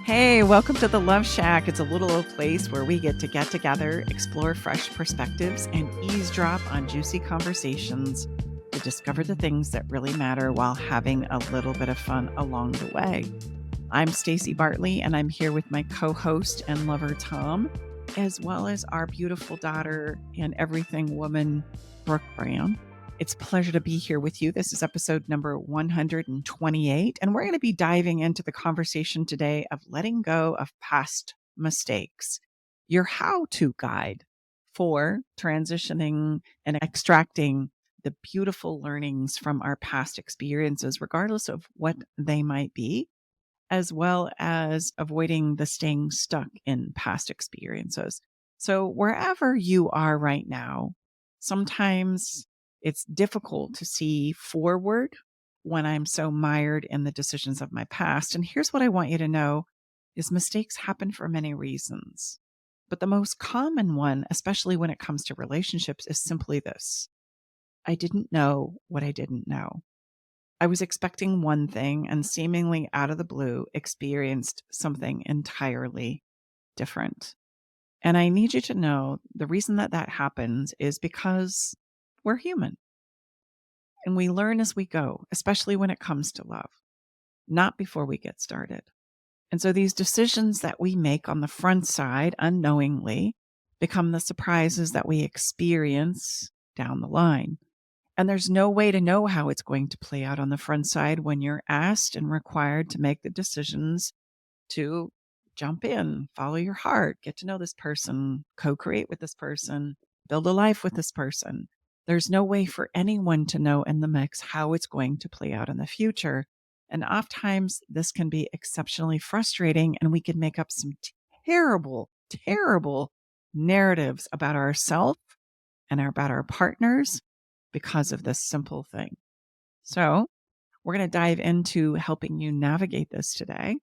Hey, welcome to the Love Shack. It's a little old place where we get together, explore fresh perspectives, and eavesdrop on juicy conversations to discover the things that really matter while having a little bit of fun along the way. I'm Staci Bartley, and I'm here with my co-host and lover, Tom, as well as our beautiful daughter and everything woman, Brooke Brown. It's a pleasure to be here with you. This is episode number 128, and we're going to be diving into the conversation today of letting go of past mistakes, your how-to guide for transitioning and extracting the beautiful learnings from our past experiences, regardless of what they might be, as well as avoiding the staying stuck in past experiences. So wherever you are right now, sometimes it's difficult to see forward when I'm so mired in the decisions of my past. And here's what I want you to know is mistakes happen for many reasons. But the most common one, especially when it comes to relationships, is simply this. I didn't know what I didn't know. I was expecting one thing and seemingly out of the blue experienced something entirely different. And I need you to know the reason that happens is because we're human and we learn as we go, especially when it comes to love, not before we get started. And so these decisions that we make on the front side unknowingly become the surprises that we experience down the line. And there's no way to know how it's going to play out on the front side when you're asked and required to make the decisions to jump in, follow your heart, get to know this person, co-create with this person, build a life with this person. There's no way for anyone to know in the mix how it's going to play out in the future. And oftentimes this can be exceptionally frustrating, and we can make up some terrible, terrible narratives about ourselves and about our partners because of this simple thing. So we're going to dive into helping you navigate this today,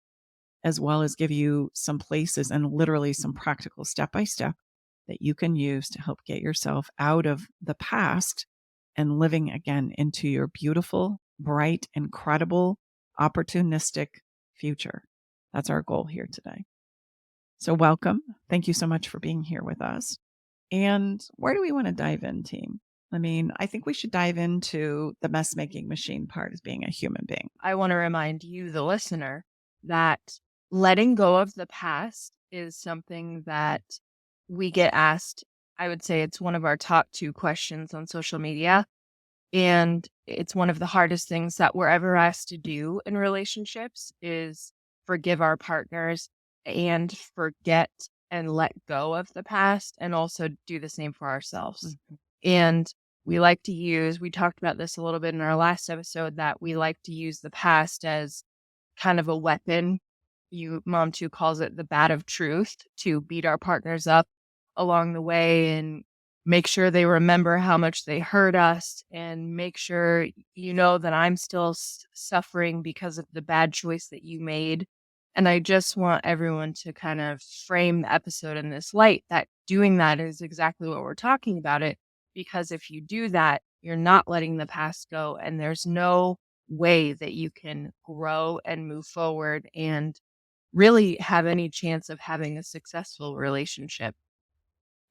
as well as give you some places and literally some practical step-by-step that you can use to help get yourself out of the past and living again into your beautiful, bright, incredible, opportunistic future. That's our goal here today. So welcome. Thank you so much for being here with us. And where do we want to dive in, team? I mean, I think we should dive into the mess making machine part as being a human being. I want to remind you, the listener, that letting go of the past is something that we get asked. I would say it's one of our top 2 questions on social media. And it's one of the hardest things that we're ever asked to do in relationships is forgive our partners and forget and let go of the past, and also do the same for ourselves. Mm-hmm. And we talked about this a little bit in our last episode, that we like to use the past as kind of a weapon. Mom too calls it the bat of truth, to beat our partners up along the way and make sure they remember how much they hurt us, and make sure that I'm still suffering because of the bad choice that you made. And I just want everyone to kind of frame the episode in this light, that doing that is exactly what we're talking about it. Because if you do that, you're not letting the past go, and there's no way that you can grow and move forward and really have any chance of having a successful relationship.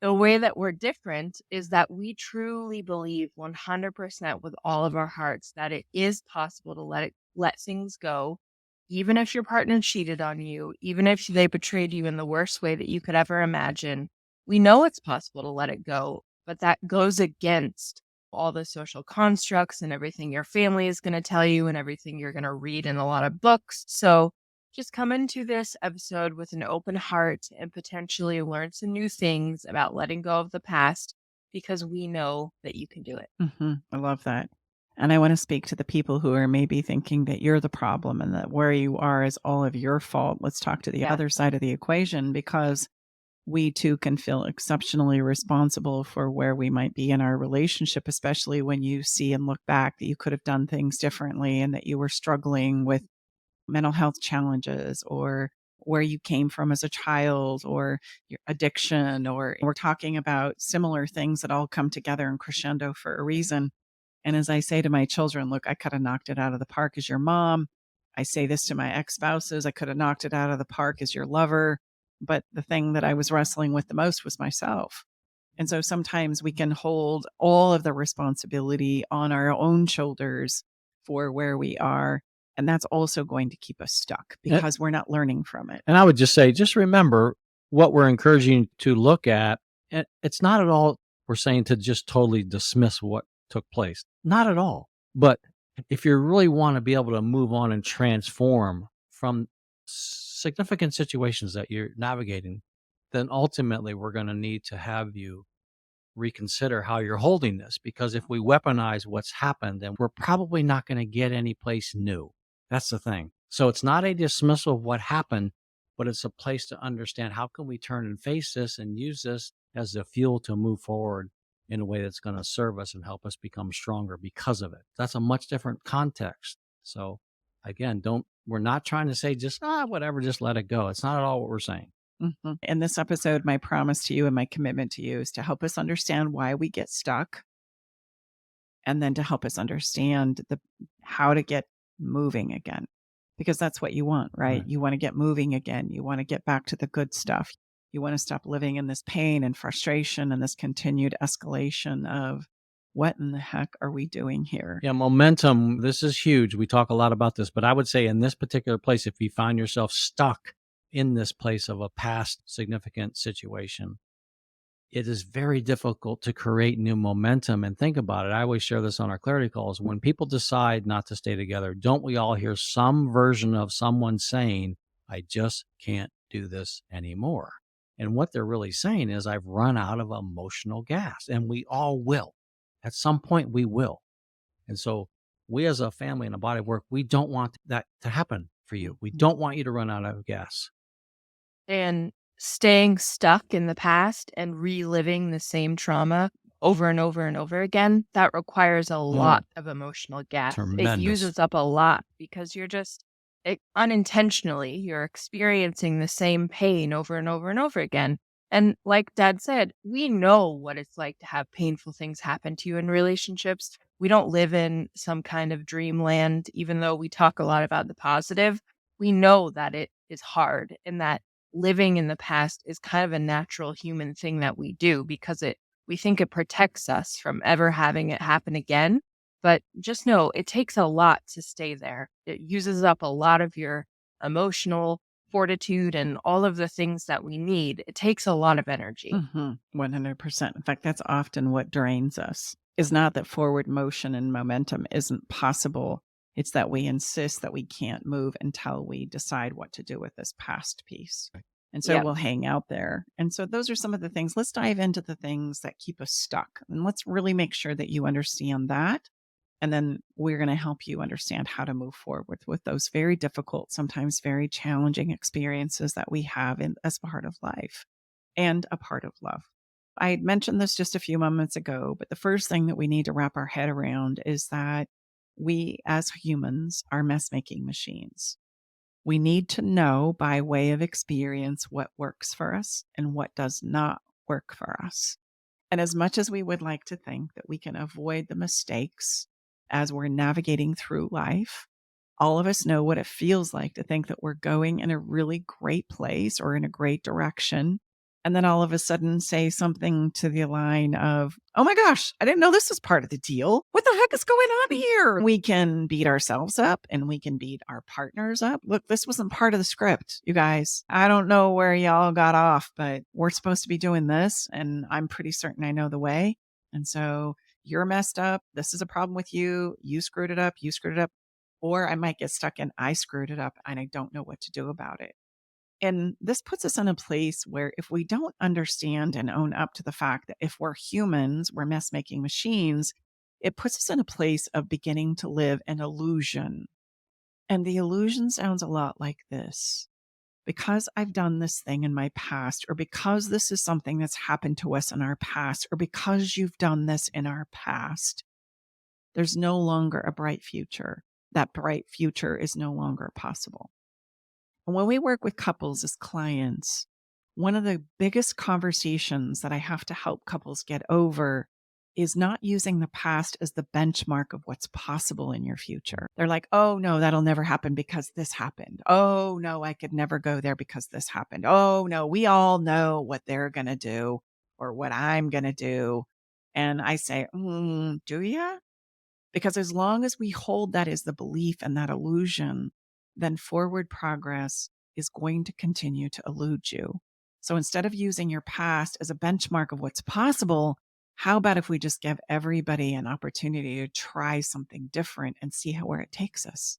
The way that we're different is that we truly believe 100% with all of our hearts that it is possible to let things go, even if your partner cheated on you, even if they betrayed you in the worst way that you could ever imagine. We know it's possible to let it go, but that goes against all the social constructs and everything your family is going to tell you and everything you're going to read in a lot of books. So just come into this episode with an open heart and potentially learn some new things about letting go of the past, because we know that you can do it. Mm-hmm. I love that. And I want to speak to the people who are maybe thinking that you're the problem and that where you are is all of your fault. Let's talk to the other side of the equation, because we too can feel exceptionally responsible for where we might be in our relationship, especially when you see and look back that you could have done things differently and that you were struggling with mental health challenges, or where you came from as a child, or your addiction, or we're talking about similar things that all come together and crescendo for a reason. And as I say to my children, look, I kind of knocked it out of the park as your mom. I say this to my ex-spouses, I could have knocked it out of the park as your lover, but the thing that I was wrestling with the most was myself. And so sometimes we can hold all of the responsibility on our own shoulders for where we are. And that's also going to keep us stuck And, because we're not learning from it. and I would just say, just remember what we're encouraging you to look at. And it's not at all, we're saying to just totally dismiss what took place. Not at all. But if you really want to be able to move on and transform from significant situations that you're navigating, then ultimately we're going to need to have you reconsider how you're holding this, because if we weaponize what's happened, then we're probably not going to get any place new. That's the thing. So it's not a dismissal of what happened, but it's a place to understand how can we turn and face this and use this as the fuel to move forward in a way that's going to serve us and help us become stronger because of it. That's a much different context. So again, we're not trying to say just whatever, just let it go. It's not at all what we're saying. Mm-hmm. In this episode, my promise to you and my commitment to you is to help us understand why we get stuck, and then to help us understand how to get moving again, because that's what you want, right? You want to get moving again. You want to get back to the good stuff. You want to stop living in this pain and frustration and this continued escalation of what in the heck are we doing here? Yeah, momentum. This is huge. We talk a lot about this, but I would say in this particular place, if you find yourself stuck in this place of a past significant situation, it is very difficult to create new momentum. And think about it. I always share this on our clarity calls. When people decide not to stay together, don't we all hear some version of someone saying, I just can't do this anymore? And what they're really saying is, I've run out of emotional gas. And we all will. At some point, we will. And so we as a family and a body of work, we don't want that to happen for you. We don't want you to run out of gas. And staying stuck in the past and reliving the same trauma over and over and over again, that requires a lot of emotional gas. It Tremendous. uses up a lot because unintentionally, you're experiencing the same pain over and over and over again. And like Dad said, we know what it's like to have painful things happen to you in relationships. We don't live in some kind of dreamland, even though we talk a lot about the positive. We know that it is hard and that living in the past is kind of a natural human thing that we do because we think it protects us from ever having it happen again. But just know it takes a lot to stay there. It uses up a lot of your emotional fortitude and all of the things that we need. It takes a lot of energy. 100%. In fact, that's often what drains us. Is not that forward motion and momentum isn't possible. It's that we insist that we can't move until we decide what to do with this past piece. And so we'll hang out there. And so those are some of the things. Let's dive into the things that keep us stuck. And let's really make sure that you understand that. And then we're going to help you understand how to move forward with those very difficult, sometimes very challenging experiences that we have as part of life and a part of love. I had mentioned this just a few moments ago, but the first thing that we need to wrap our head around is that we as humans are mess-making machines. We need to know by way of experience what works for us and what does not work for us. And as much as we would like to think that we can avoid the mistakes as we're navigating through life, all of us know what it feels like to think that we're going in a really great place or in a great direction, and then all of a sudden say something to the line of, oh my gosh, I didn't know this was part of the deal. What the heck is going on here? We can beat ourselves up and we can beat our partners up. Look, this wasn't part of the script, you guys. I don't know where y'all got off, but we're supposed to be doing this, and I'm pretty certain I know the way. And so you're messed up. This is a problem with you. You screwed it up. You screwed it up. Or I might get stuck in, I screwed it up and I don't know what to do about it. And this puts us in a place where if we don't understand and own up to the fact that if we're humans, we're mess-making machines, it puts us in a place of beginning to live an illusion. And the illusion sounds a lot like this. Because I've done this thing in my past, or because this is something that's happened to us in our past, or because you've done this in our past, there's no longer a bright future. That bright future is no longer possible. And when we work with couples as clients, one of the biggest conversations that I have to help couples get over is not using the past as the benchmark of what's possible in your future. They're like, oh no, that'll never happen because this happened. Oh no, I could never go there because this happened. Oh no, we all know what they're going to do or what I'm going to do. And I say, do you? Because as long as we hold that as the belief and that illusion, then forward progress is going to continue to elude you. So instead of using your past as a benchmark of what's possible, how about if we just give everybody an opportunity to try something different and see where it takes us?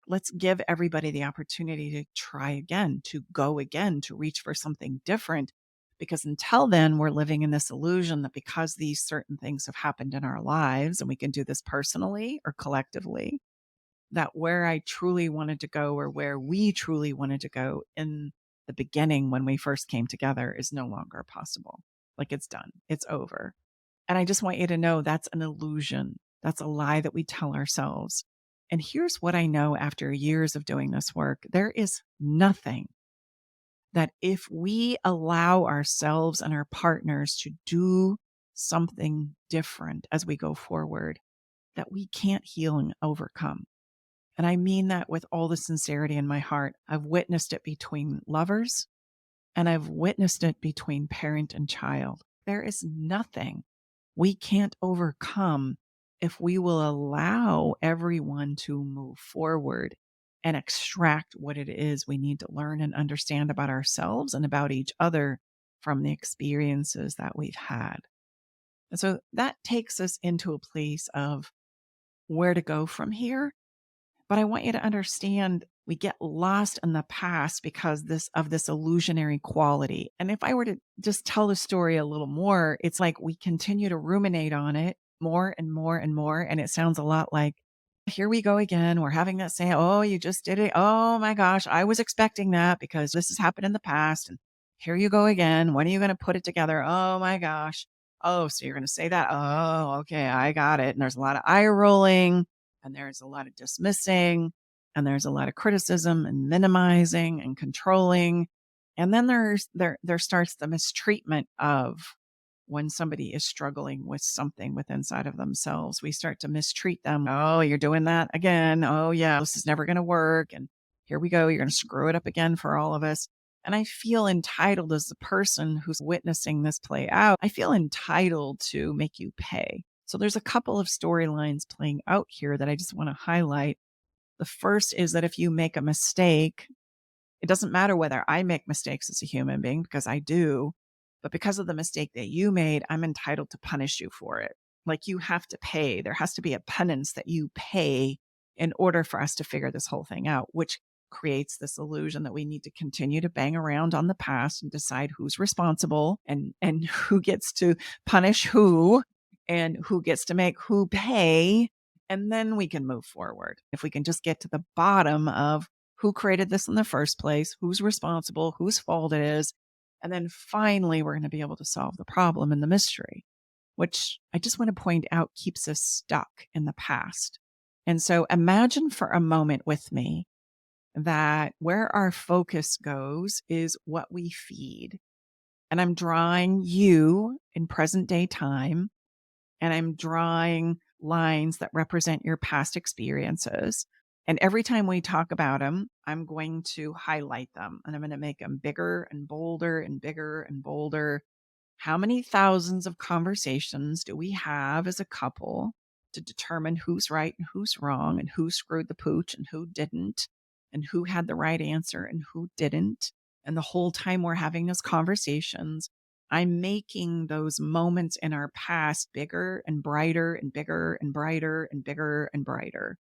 Let's give everybody the opportunity to try again, to go again, to reach for something different. Because until then, we're living in this illusion that because these certain things have happened in our lives, and we can do this personally or collectively, that where I truly wanted to go or where we truly wanted to go in the beginning when we first came together is no longer possible. Like it's done, it's over. And I just want you to know that's an illusion. That's a lie that we tell ourselves. And here's what I know after years of doing this work there is nothing that if we allow ourselves and our partners to do something different as we go forward, that we can't heal and overcome. And I mean that with all the sincerity in my heart. I've witnessed it between lovers and I've witnessed it between parent and child. There is nothing we can't overcome if we will allow everyone to move forward and extract what it is we need to learn and understand about ourselves and about each other from the experiences that we've had. And so that takes us into a place of where to go from here. But I want you to understand we get lost in the past because of this illusionary quality. And if I were to just tell the story a little more, it's like we continue to ruminate on it more and more and more. And it sounds a lot like, here we go again. We're having that saying, oh, you just did it. Oh my gosh, I was expecting that because this has happened in the past. And here you go again. When are you going to put it together? Oh my gosh. Oh, so you're going to say that? Oh, okay, I got it. And there's a lot of eye rolling and there's a lot of dismissing and there's a lot of criticism and minimizing and controlling. And then there starts the mistreatment of when somebody is struggling with something with inside of themselves. We start to mistreat them. Oh, you're doing that again. Oh yeah, this is never going to work. And here we go. You're going to screw it up again for all of us. And I feel entitled as the person who's witnessing this play out. I feel entitled to make you pay. So there's a couple of storylines playing out here that I just want to highlight. The first is that if you make a mistake, it doesn't matter whether I make mistakes as a human being, because I do, but because of the mistake that you made, I'm entitled to punish you for it. Like you have to pay. There has to be a penance that you pay in order for us to figure this whole thing out, which creates this illusion that we need to continue to bang around on the past and decide who's responsible and who gets to punish who and who gets to make who pay. And then we can move forward. If we can just get to the bottom of who created this in the first place, who's responsible, whose fault it is. And then finally, we're going to be able to solve the problem and the mystery, which I just want to point out keeps us stuck in the past. And so imagine for a moment with me that where our focus goes is what we feed. And I'm drawing you in present day time, and I'm drawing lines that represent your past experiences. And every time we talk about them, I'm going to highlight them and I'm going to make them bigger and bolder and bigger and bolder. How many thousands of conversations do we have as a couple to determine who's right and who's wrong and who screwed the pooch and who didn't and who had the right answer and who didn't? And the whole time we're having those conversations, I'm making those moments in our past bigger and brighter and bigger and brighter and bigger and brighter.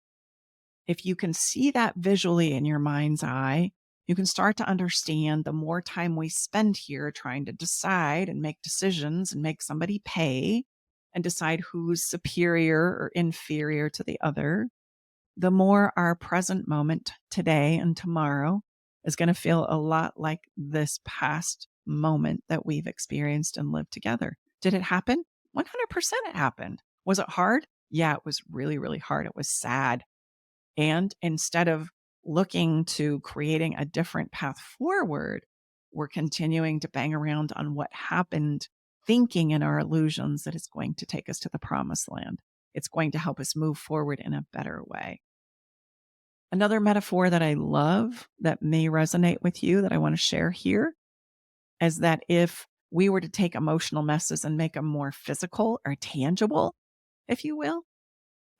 If you can see that visually in your mind's eye, you can start to understand the more time we spend here trying to decide and make decisions and make somebody pay and decide who's superior or inferior to the other, the more our present moment today and tomorrow is going to feel a lot like this past moment that we've experienced and lived together. Did it happen? 100% it happened. Was it hard? Yeah, it was really, really hard. It was sad. And instead of looking to creating a different path forward, we're continuing to bang around on what happened thinking in our illusions that it's going to take us to the promised land. It's going to help us move forward in a better way. Another metaphor that I love that may resonate with you that I want to share here is that if we were to take emotional messes and make them more physical or tangible, if you will,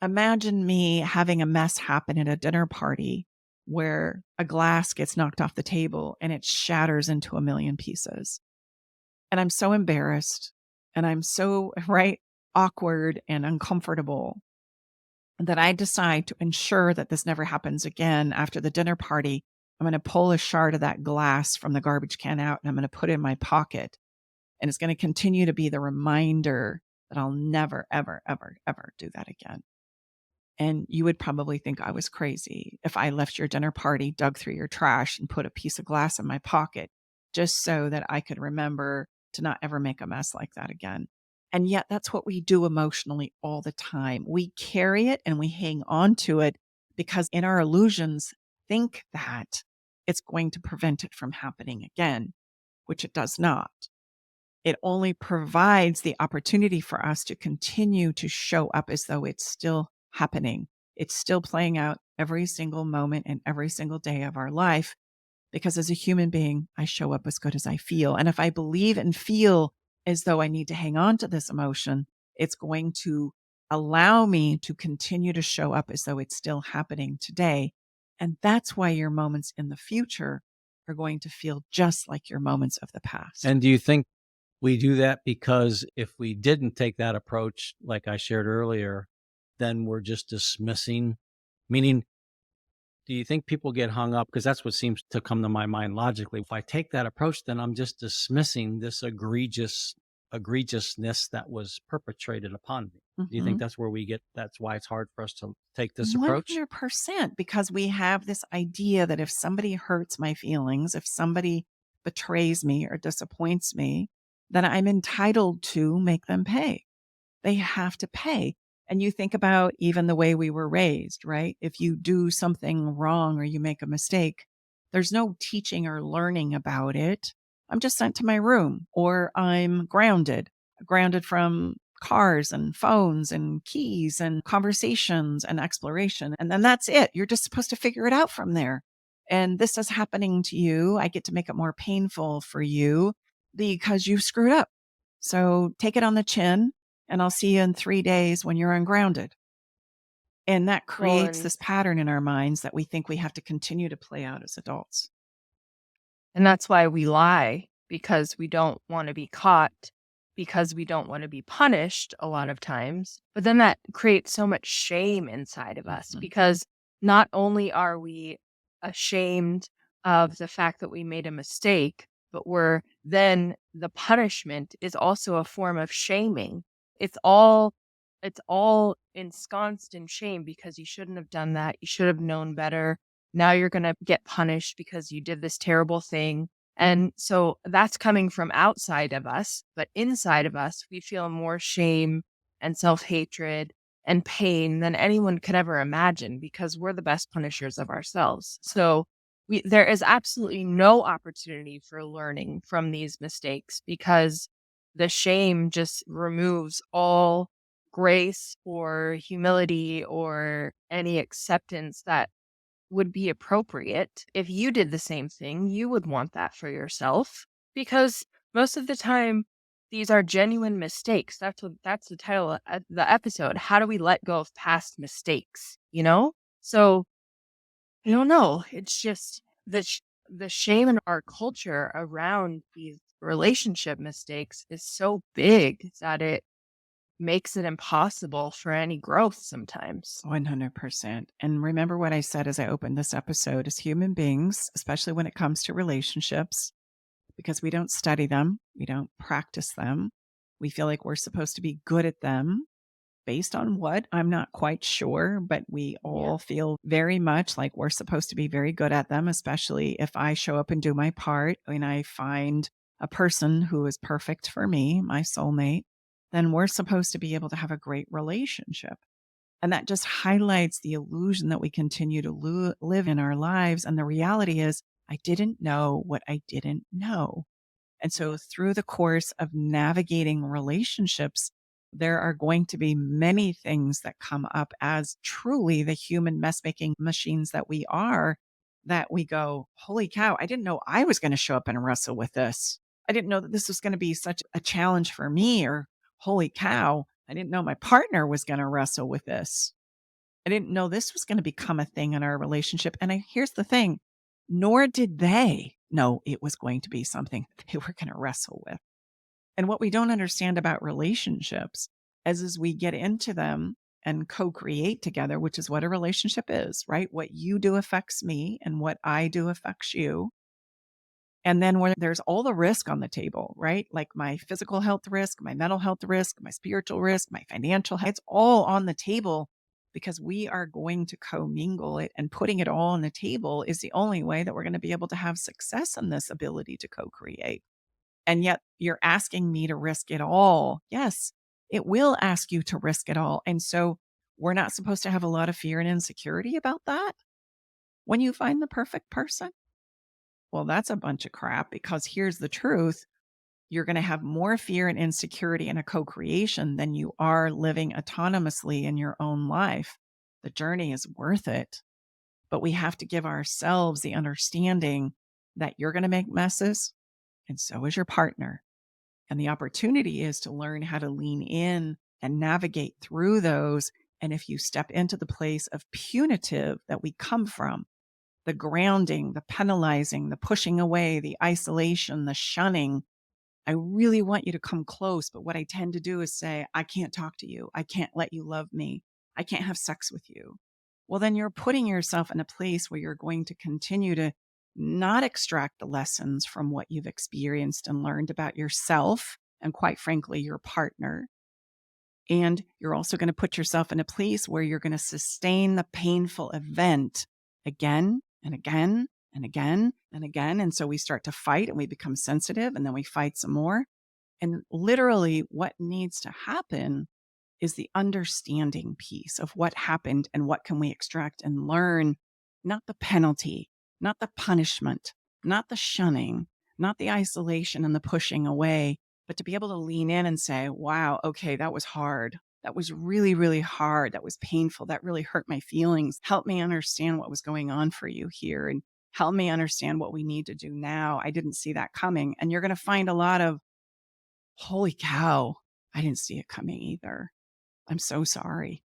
imagine me having a mess happen at a dinner party where a glass gets knocked off the table and it shatters into a million pieces. And I'm so embarrassed and I'm so, right, awkward and uncomfortable that I decide to ensure that this never happens again. After the dinner party, I'm going to pull a shard of that glass from the garbage can out and I'm going to put it in my pocket. And it's going to continue to be the reminder that I'll never, ever, ever, ever do that again. And you would probably think I was crazy if I left your dinner party, dug through your trash, and put a piece of glass in my pocket just so that I could remember to not ever make a mess like that again. And yet that's what we do emotionally all the time. We carry it and we hang on to it because in our illusions, think that it's going to prevent it from happening again, which it does not. It only provides the opportunity for us to continue to show up as though it's still happening. It's still playing out every single moment and every single day of our life. Because as a human being, I show up as good as I feel. And if I believe and feel as though I need to hang on to this emotion, it's going to allow me to continue to show up as though it's still happening today. And that's why your moments in the future are going to feel just like your moments of the past. And do you think we do that because if we didn't take that approach, like I shared earlier, then we're just dismissing? Meaning, do you think people get hung up? Because that's what seems to come to my mind logically. If I take that approach, then I'm just dismissing this egregiousness that was perpetrated upon me. Do you think that's where that's why it's hard for us to take this approach? 100%, because we have this idea that if somebody hurts my feelings, if somebody betrays me or disappoints me, then I'm entitled to make them pay. They have to pay. And you think about even the way we were raised, right? If you do something wrong or you make a mistake, there's no teaching or learning about it. I'm just sent to my room or I'm grounded from cars and phones and keys and conversations and exploration. And then that's it. You're just supposed to figure it out from there. And this is happening to you. I get to make it more painful for you because you screwed up. So take it on the chin and I'll see you in 3 days when you're ungrounded. And that creates this pattern in our minds that we think we have to continue to play out as adults. And that's why we lie, because we don't want to be caught, because we don't want to be punished a lot of times. But then that creates so much shame inside of us because not only are we ashamed of the fact that we made a mistake, but the punishment is also a form of shaming. It's all ensconced in shame because you shouldn't have done that. You should have known better. Now you're going to get punished because you did this terrible thing. And so that's coming from outside of us, but inside of us, we feel more shame and self-hatred and pain than anyone could ever imagine because we're the best punishers of ourselves. So there is absolutely no opportunity for learning from these mistakes because the shame just removes all grace or humility or any acceptance that would be appropriate. If you did the same thing, you would want that for yourself because most of the time these are genuine mistakes. That's the title of the episode. How do we let go of past mistakes? So I don't know. It's just the shame in our culture around these relationship mistakes is so big that it makes it impossible for any growth sometimes. 100%. And remember what I said as I opened this episode: as human beings, especially when it comes to relationships, because we don't study them, we don't practice them, we feel like we're supposed to be good at them. Based on what? I'm not quite sure, but we all feel very much like we're supposed to be very good at them, especially if I show up and do my part and I find a person who is perfect for me, my soulmate, then we're supposed to be able to have a great relationship. And that just highlights the illusion that we continue to live in our lives. And the reality is, I didn't know what I didn't know. And so, through the course of navigating relationships, there are going to be many things that come up as truly the human mess making machines that we are, that we go, holy cow, I didn't know I was going to show up and wrestle with this. I didn't know that this was going to be such a challenge for me, or holy cow, I didn't know my partner was going to wrestle with this. I didn't know this was going to become a thing in our relationship. And here's the thing, nor did they know it was going to be something they were going to wrestle with. And what we don't understand about relationships is as we get into them and co-create together, which is what a relationship is, right? What you do affects me and what I do affects you. And then when there's all the risk on the table, right? Like my physical health risk, my mental health risk, my spiritual risk, my financial health, it's all on the table because we are going to commingle it, and putting it all on the table is the only way that we're going to be able to have success in this ability to co-create. And yet you're asking me to risk it all. Yes, it will ask you to risk it all. And so we're not supposed to have a lot of fear and insecurity about that when you find the perfect person. Well, that's a bunch of crap, because here's the truth. You're going to have more fear and insecurity in a co-creation than you are living autonomously in your own life. The journey is worth it, but we have to give ourselves the understanding that you're going to make messes, and so is your partner. And the opportunity is to learn how to lean in and navigate through those. And if you step into the place of punitive that we come from, the grounding, the penalizing, the pushing away, the isolation, the shunning, I really want you to come close. But what I tend to do is say, I can't talk to you. I can't let you love me. I can't have sex with you. Well, then you're putting yourself in a place where you're going to continue to not extract the lessons from what you've experienced and learned about yourself and, quite frankly, your partner. And you're also going to put yourself in a place where you're going to sustain the painful event again and again and again and again. And so we start to fight and we become sensitive, and then we fight some more. And literally what needs to happen is the understanding piece of what happened and what can we extract and learn, not the penalty, not the punishment, not the shunning, not the isolation and the pushing away, but to be able to lean in and say, wow, okay, that was hard. That was really, really hard. That was painful. That really hurt my feelings. Help me understand what was going on for you here, and help me understand what we need to do now. I didn't see that coming. And you're going to find a lot of, holy cow, I didn't see it coming either. I'm so sorry.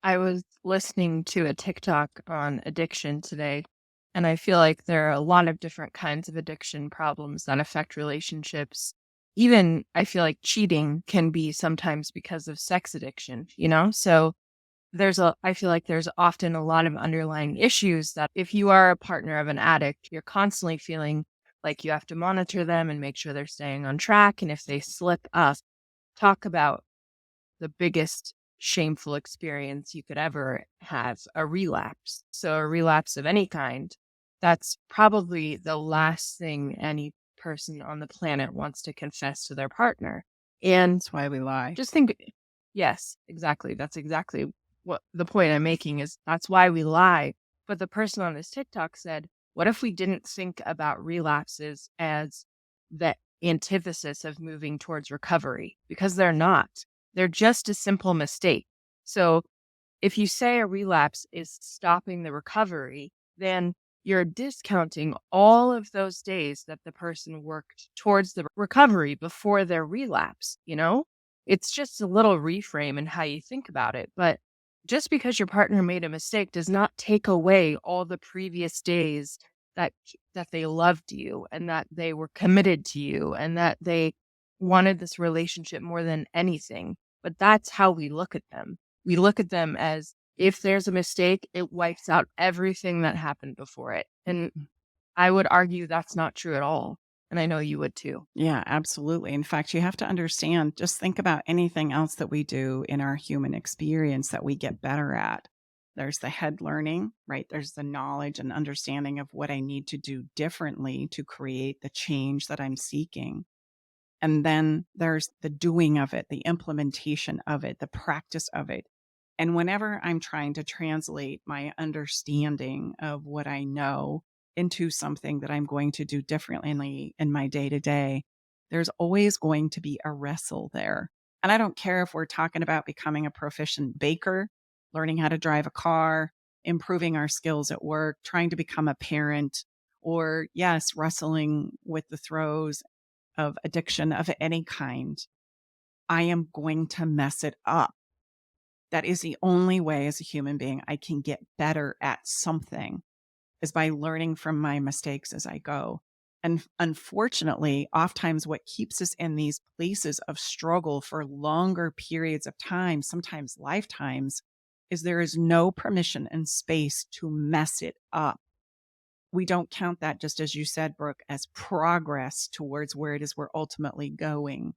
I was listening to a TikTok on addiction today, and I feel like there are a lot of different kinds of addiction problems that affect relationships. Even I feel like cheating can be sometimes because of sex addiction, you know? So I feel like there's often a lot of underlying issues that if you are a partner of an addict, you're constantly feeling like you have to monitor them and make sure they're staying on track. And if they slip up, talk about the biggest shameful experience you could ever have, a relapse. So a relapse of any kind, that's probably the last thing any person on the planet wants to confess to their partner. And That's why we lie. just think, yes, exactly. That's exactly what the point I'm making is. That's why we lie. But the person on this TikTok said, what if we didn't think about relapses as the antithesis of moving towards recovery? Because they're not. They're just a simple mistake. So if you say a relapse is stopping the recovery, then you're discounting all of those days that the person worked towards the recovery before their relapse, you know? It's just a little reframe in how you think about it. But just because your partner made a mistake does not take away all the previous days that they loved you and that they were committed to you and that they wanted this relationship more than anything. But that's how we look at them. We look at them as if there's a mistake, it wipes out everything that happened before it. And I would argue that's not true at all. And I know you would too. Yeah, absolutely. In fact, you have to understand, just think about anything else that we do in our human experience that we get better at. There's the head learning, right? There's the knowledge and understanding of what I need to do differently to create the change that I'm seeking. And then there's the doing of it, the implementation of it, the practice of it. And whenever I'm trying to translate my understanding of what I know into something that I'm going to do differently in my day to day, there's always going to be a wrestle there. And I don't care if we're talking about becoming a proficient baker, learning how to drive a car, improving our skills at work, trying to become a parent, or yes, wrestling with the throes of addiction of any kind. I am going to mess it up. That is the only way as a human being I can get better at something is by learning from my mistakes as I go. And unfortunately, oftentimes what keeps us in these places of struggle for longer periods of time, sometimes lifetimes, is there is no permission and space to mess it up. We don't count that, just as you said, Brooke, as progress towards where it is we're ultimately going.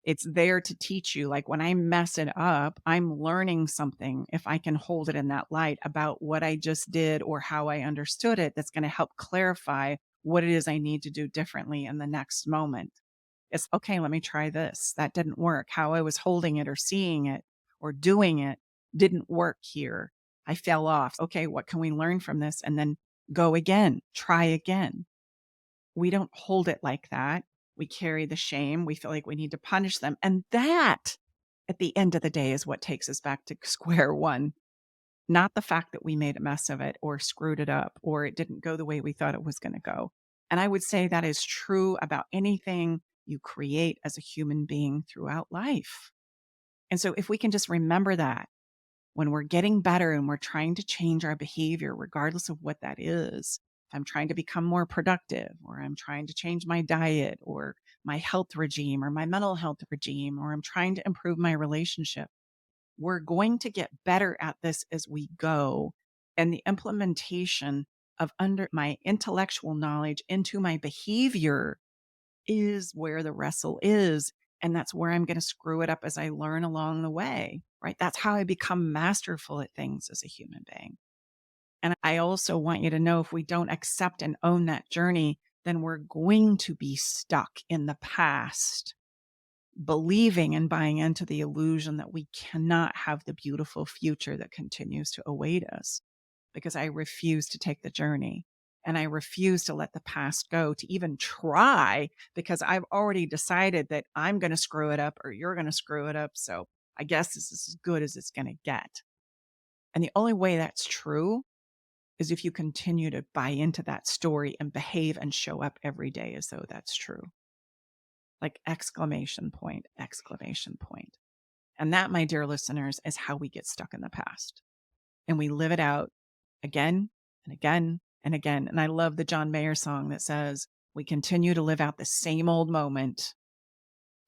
It's there to teach you. Like when I mess it up, I'm learning something, if I can hold it in that light, about what I just did or how I understood it, that's going to help clarify what it is I need to do differently in the next moment. It's okay, let me try this. That didn't work. How I was holding it or seeing it or doing it didn't work here. I fell off. Okay, what can we learn from this? And then go again, try again. We don't hold it like that. We carry the shame. We feel like we need to punish them. And that, at the end of the day, is what takes us back to square one, not the fact that we made a mess of it or screwed it up or it didn't go the way we thought it was going to go. And I would say that is true about anything you create as a human being throughout life. And so if we can just remember that when we're getting better and we're trying to change our behavior, regardless of what that is, if I'm trying to become more productive, or I'm trying to change my diet or my health regime or my mental health regime, or I'm trying to improve my relationship, we're going to get better at this as we go. And the implementation of under my intellectual knowledge into my behavior is where the wrestle is. And that's where I'm going to screw it up as I learn along the way, right? That's how I become masterful at things as a human being. And I also want you to know, if we don't accept and own that journey, then we're going to be stuck in the past, believing and buying into the illusion that we cannot have the beautiful future that continues to await us, because I refuse to take the journey. And I refuse to let the past go, to even try, because I've already decided that I'm going to screw it up or you're going to screw it up. So I guess this is as good as it's going to get. And the only way that's true is if you continue to buy into that story and behave and show up every day as though that's true. Like exclamation point, exclamation point. And that, my dear listeners, is how we get stuck in the past. And we live it out again and again and again. And I love the John Mayer song that says, we continue to live out the same old moment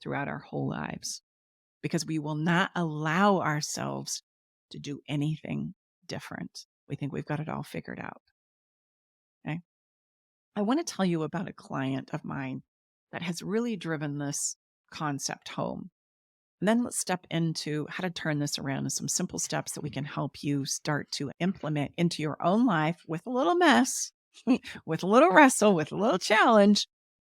throughout our whole lives, because we will not allow ourselves to do anything different. We think we've got it all figured out. Okay. I want to tell you about a client of mine that has really driven this concept home. And then let's step into how to turn this around and some simple steps that we can help you start to implement into your own life with a little mess, with a little wrestle, with a little challenge,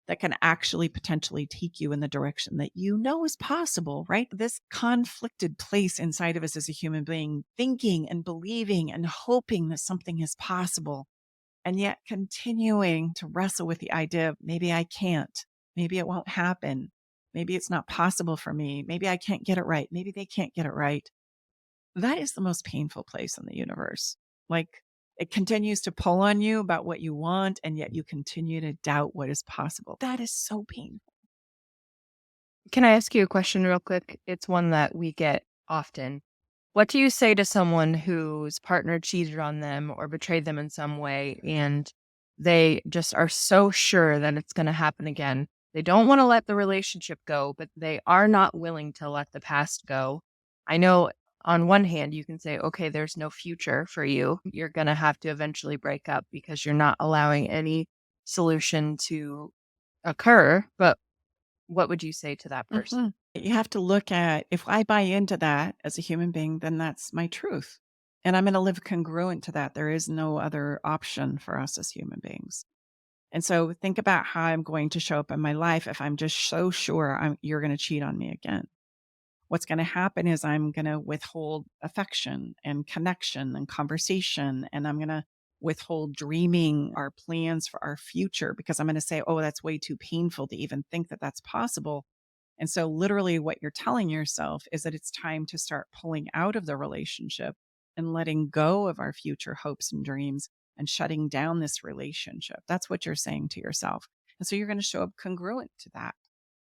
that can actually potentially take you in the direction that you know is possible, right? This conflicted place inside of us as a human being, thinking and believing and hoping that something is possible, and yet continuing to wrestle with the idea of maybe I can't, maybe it won't happen, maybe it's not possible for me, maybe I can't get it right, maybe they can't get it right. That is the most painful place in the universe. Like, it continues to pull on you about what you want, and yet you continue to doubt what is possible. That is so painful. Can I ask you a question real quick? It's one that we get often. What do you say to someone whose partner cheated on them or betrayed them in some way, and they just are so sure that it's going to happen again? They don't want to let the relationship go, but they are not willing to let the past go. I know on one hand, you can say, okay, there's no future for you. You're going to have to eventually break up because you're not allowing any solution to occur. But what would you say to that person? You have to look at, if I buy into that as a human being, then that's my truth. And I'm going to live congruent to that. There is no other option for us as human beings. And so think about how I'm going to show up in my life if I'm just so sure you're going to cheat on me again. What's going to happen is I'm going to withhold affection and connection and conversation, and I'm going to withhold dreaming our plans for our future because I'm going to say, oh, that's way too painful to even think that that's possible. And so, literally, what you're telling yourself is that it's time to start pulling out of the relationship and letting go of our future hopes and dreams and shutting down this relationship. That's what you're saying to yourself. And so, you're going to show up congruent to that.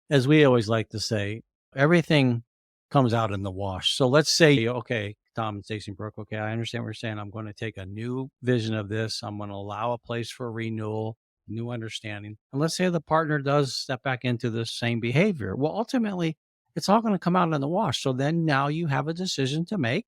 As we always like to say, everything comes out in the wash. So let's say, okay, Tom and Stacey Brooke, okay, I understand what you're saying. I'm going to take a new vision of this. I'm going to allow a place for renewal, new understanding. And let's say the partner does step back into the same behavior. Well, ultimately, it's all going to come out in the wash. So then now you have a decision to make.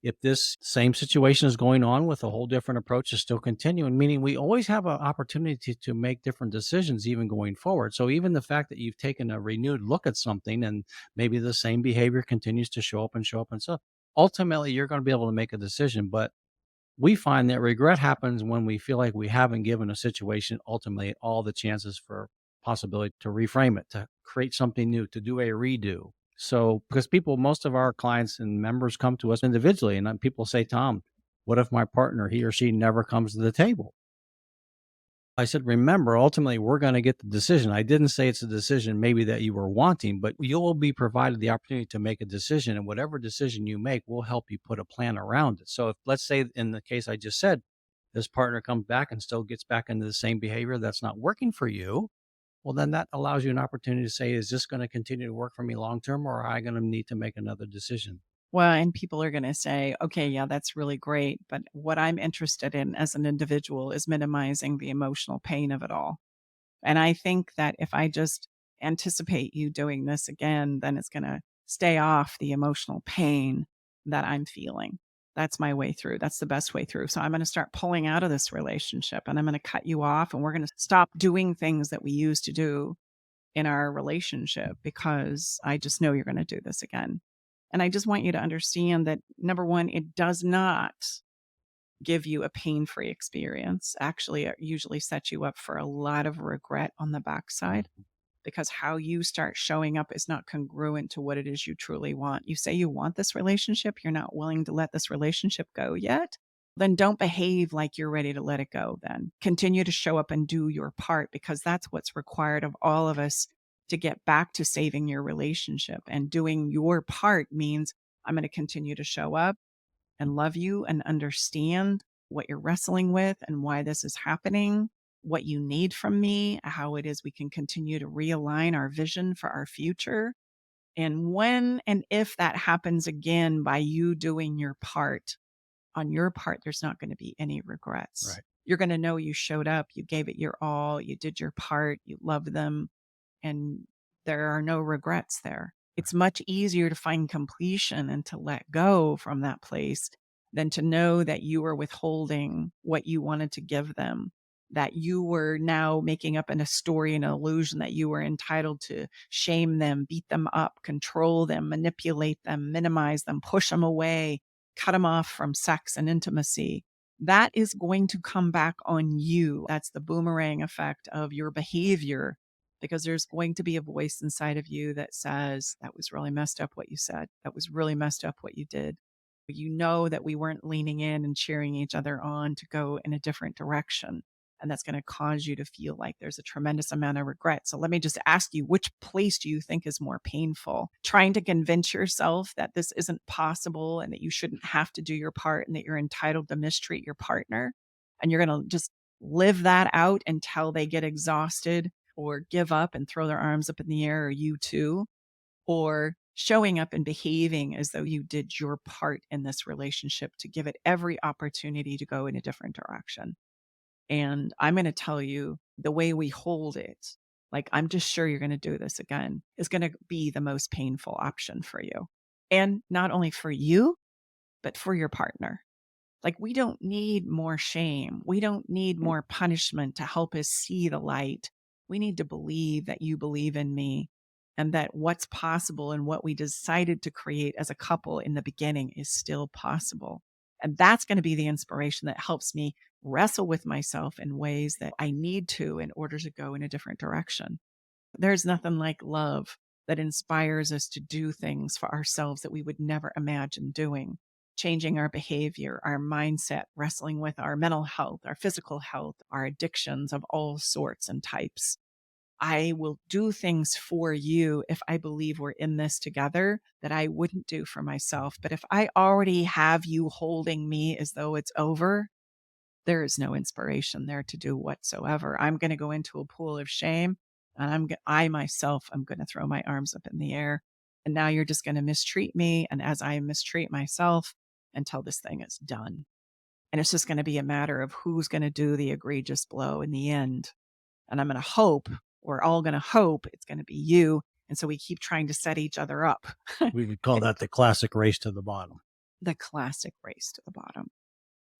If this same situation is going on with a whole different approach is still continuing, meaning we always have an opportunity to make different decisions even going forward. So even the fact that you've taken a renewed look at something and maybe the same behavior continues to show up and show up and so ultimately you're going to be able to make a decision. But we find that regret happens when we feel like we haven't given a situation ultimately all the chances for possibility to reframe it, to create something new, to do a redo. So, because people, most of our clients and members come to us individually, and then people say, Tom, what if my partner, he or she never comes to the table? I said, remember, ultimately, we're going to get the decision. I didn't say it's a decision maybe that you were wanting, but you'll be provided the opportunity to make a decision. And whatever decision you make, we'll help you put a plan around it. So if, let's say in the case I just said, this partner comes back and still gets back into the same behavior that's not working for you, well, then that allows you an opportunity to say, is this going to continue to work for me long term, or am I going to need to make another decision? Well, and people are going to say, okay, yeah, that's really great. But what I'm interested in as an individual is minimizing the emotional pain of it all. And I think that if I just anticipate you doing this again, then it's going to stay off the emotional pain that I'm feeling. That's my way through. That's the best way through. So I'm going to start pulling out of this relationship and I'm going to cut you off and we're going to stop doing things that we used to do in our relationship because I just know you're going to do this again. And I just want you to understand that number one, it does not give you a pain free experience. Actually, it usually sets you up for a lot of regret on the backside because how you start showing up is not congruent to what it is you truly want. You say you want this relationship, you're not willing to let this relationship go yet. Then don't behave like you're ready to let it go. Then continue to show up and do your part because that's what's required of all of us to get back to saving your relationship. And doing your part means I'm going to continue to show up and love you and understand what you're wrestling with and why this is happening, what you need from me, how it is we can continue to realign our vision for our future. And when and if that happens again by you doing your part, on your part, there's not going to be any regrets. Right. You're going to know you showed up, you gave it your all, you did your part, you loved them, and there are no regrets there. It's much easier to find completion and to let go from that place than to know that you were withholding what you wanted to give them, that you were now making up in a story and an illusion that you were entitled to shame them, beat them up, control them, manipulate them, minimize them, push them away, cut them off from sex and intimacy. That is going to come back on you. That's the boomerang effect of your behavior because there's going to be a voice inside of you that says, that was really messed up what you said. That was really messed up what you did. You know that we weren't leaning in and cheering each other on to go in a different direction. And that's going to cause you to feel like there's a tremendous amount of regret. So let me just ask you, which place do you think is more painful? Trying to convince yourself that this isn't possible and that you shouldn't have to do your part and that you're entitled to mistreat your partner. And you're going to just live that out until they get exhausted or give up and throw their arms up in the air, or you too, or showing up and behaving as though you did your part in this relationship to give it every opportunity to go in a different direction. And I'm going to tell you the way we hold it, like, I'm just sure you're going to do this again, is going to be the most painful option for you. And not only for you, but for your partner. Like, we don't need more shame. We don't need more punishment to help us see the light. We need to believe that you believe in me and that what's possible and what we decided to create as a couple in the beginning is still possible. And that's going to be the inspiration that helps me wrestle with myself in ways that I need to in order to go in a different direction. There's nothing like love that inspires us to do things for ourselves that we would never imagine doing. changing our behavior, our mindset, wrestling with our mental health, our physical health, our addictions of all sorts and types. I will do things for you if I believe we're in this together that I wouldn't do for myself. But if I already have you holding me as though it's over, there is no inspiration there to do whatsoever. I'm going to go into a pool of shame, and I myself am going to throw my arms up in the air. And now you're just going to mistreat me. And as I mistreat myself until this thing is done. And it's just going to be a matter of who's going to do the egregious blow in the end. And I'm going to hope, we're all going to hope it's going to be you. And so we keep trying to set each other up. We would call that the classic race to the bottom. The classic race to the bottom.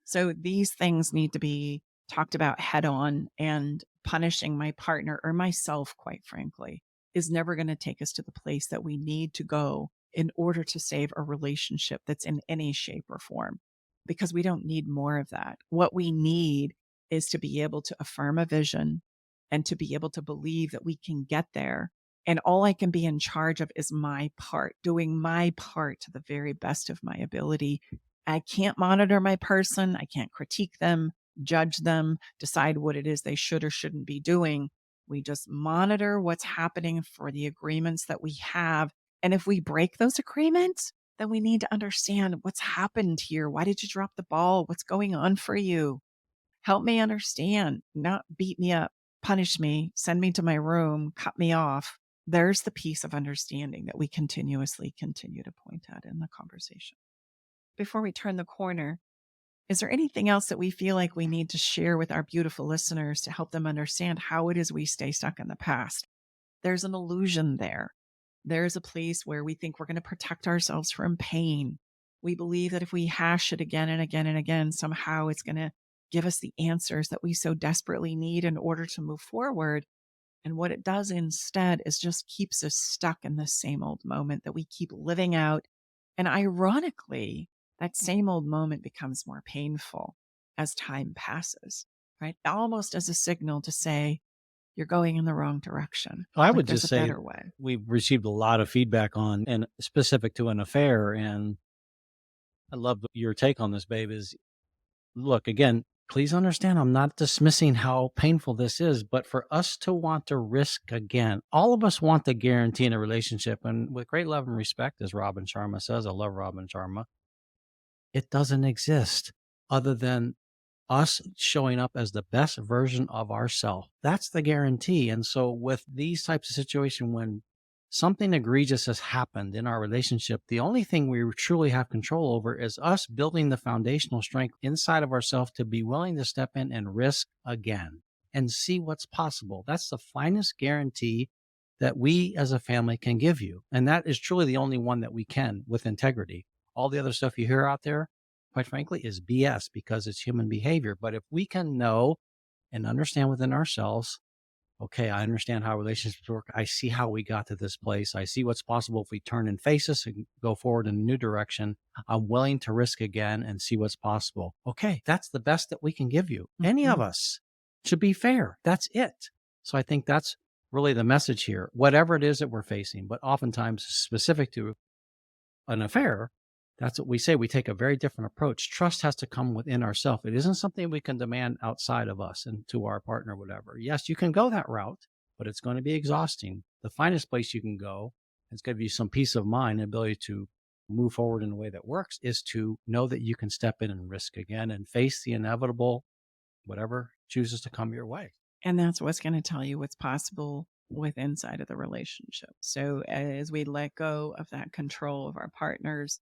So these things need to be talked about head on, and punishing my partner or myself, quite frankly, is never going to take us to the place that we need to go in order to save a relationship that's in any shape or form, because we don't need more of that. What we need is to be able to affirm a vision and to be able to believe that we can get there. And all I can be in charge of is my part, doing my part to the very best of my ability. I can't monitor my person. I can't critique them, judge them, decide what it is they should or shouldn't be doing. We just monitor what's happening for the agreements that we have. And if we break those agreements, then we need to understand what's happened here. Why did you drop the ball? What's going on for you? Help me understand, not beat me up, punish me, send me to my room, cut me off. There's the piece of understanding that we continuously continue to point at in the conversation. Before we turn the corner, is there anything else that we feel like we need to share with our beautiful listeners to help them understand how it is we stay stuck in the past? There's an illusion there. There's a place where we think we're going to protect ourselves from pain. We believe that if we hash it again and again and again, somehow it's going to give us the answers that we so desperately need in order to move forward. And what it does instead is just keeps us stuck in the same old moment that we keep living out. And ironically, that same old moment becomes more painful as time passes, right? Almost as a signal to say, you're going in the wrong direction. I Like, would there's just a say better way. we've received a lot of feedback on, and specific to an affair. And I love your take on this, babe. Is look, again, please understand, I'm not dismissing how painful this is, but for us to want to risk again, all of us want the guarantee in a relationship. And with great love and respect, as Robin Sharma says, I love Robin Sharma, it doesn't exist other than us showing up as the best version of ourselves. That's the guarantee. And so with these types of situations, when something egregious has happened in our relationship, the only thing we truly have control over is us building the foundational strength inside of ourselves to be willing to step in and risk again and see what's possible. That's the finest guarantee that we as a family can give you. And that is truly the only one that we can, with integrity. All the other stuff you hear out there, quite frankly, is BS because it's human behavior. But if we can know and understand within ourselves, okay, I understand how relationships work. I see how we got to this place. I see what's possible if we turn and face this and go forward in a new direction. I'm willing to risk again and see what's possible. Okay, that's the best that we can give you. Any of us should be fair. That's it. So I think that's really the message here, whatever it is that we're facing, but oftentimes specific to an affair, that's what we say. We take a very different approach. Trust has to come within ourselves. It isn't something we can demand outside of us and to our partner, whatever. Yes, you can go that route, but it's going to be exhausting. The finest place you can go, it's going to be some peace of mind and ability to move forward in a way that works, is to know that you can step in and risk again and face the inevitable, whatever chooses to come your way. And that's what's going to tell you what's possible with inside of the relationship. So as we let go of that control of our partners,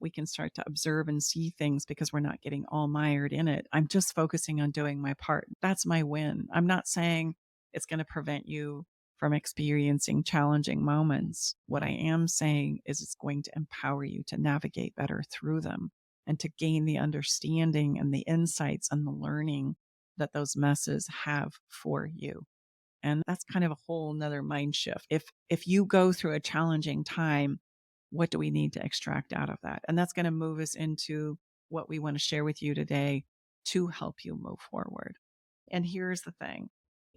we can start to observe and see things because we're not getting all mired in it. I'm just focusing on doing my part. That's my win. I'm not saying it's going to prevent you from experiencing challenging moments. What I am saying is it's going to empower you to navigate better through them and to gain the understanding and the insights and the learning that those messes have for you. And that's kind of a whole nother mind shift. If you go through a challenging time, what do we need to extract out of that? And that's going to move us into what we want to share with you today to help you move forward. And here's the thing,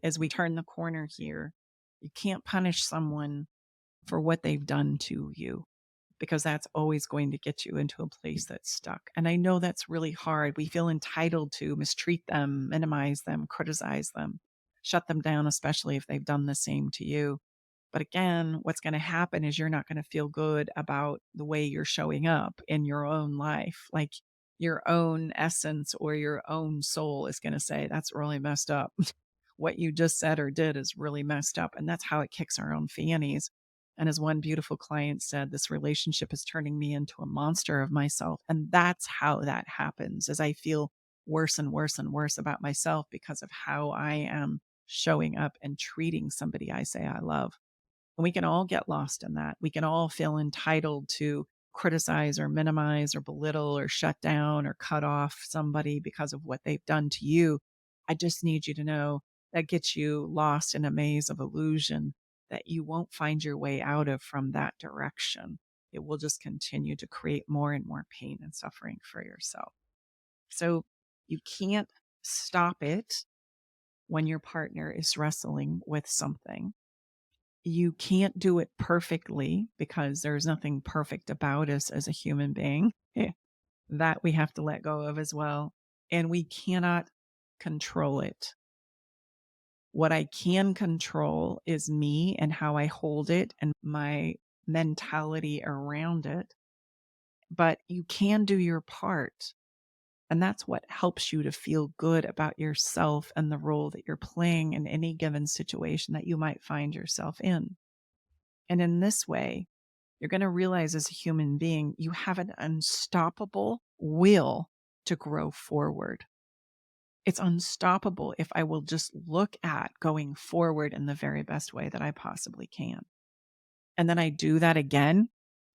as we turn the corner here, you can't punish someone for what they've done to you. because that's always going to get you into a place that's stuck. And I know that's really hard. We feel entitled to mistreat them, minimize them, criticize them, shut them down, especially if they've done the same to you. But again, what's going to happen is you're not going to feel good about the way you're showing up in your own life. Like your own essence or your own soul is going to say, that's really messed up. What you just said or did is really messed up. And that's how it kicks our own fannies. And as one beautiful client said, this relationship is turning me into a monster of myself. And that's how that happens, as I feel worse and worse and worse about myself because of how I am showing up and treating somebody I say I love. And we can all get lost in that. We can all feel entitled to criticize or minimize or belittle or shut down or cut off somebody because of what they've done to you. I just need you to know that gets you lost in a maze of illusion that you won't find your way out of from that direction. It will just continue to create more and more pain and suffering for yourself. So you can't stop it when your partner is wrestling with something. You can't do it perfectly because there's nothing perfect about us as a human being. That we have to let go of as well. And we cannot control it. What I can control is me and how I hold it and my mentality around it. But you can do your part. And that's what helps you to feel good about yourself and the role that you're playing in any given situation that you might find yourself in. And in this way, you're going to realize as a human being, you have an unstoppable will to grow forward. It's unstoppable if I will just look at going forward in the very best way that I possibly can. And then I do that again.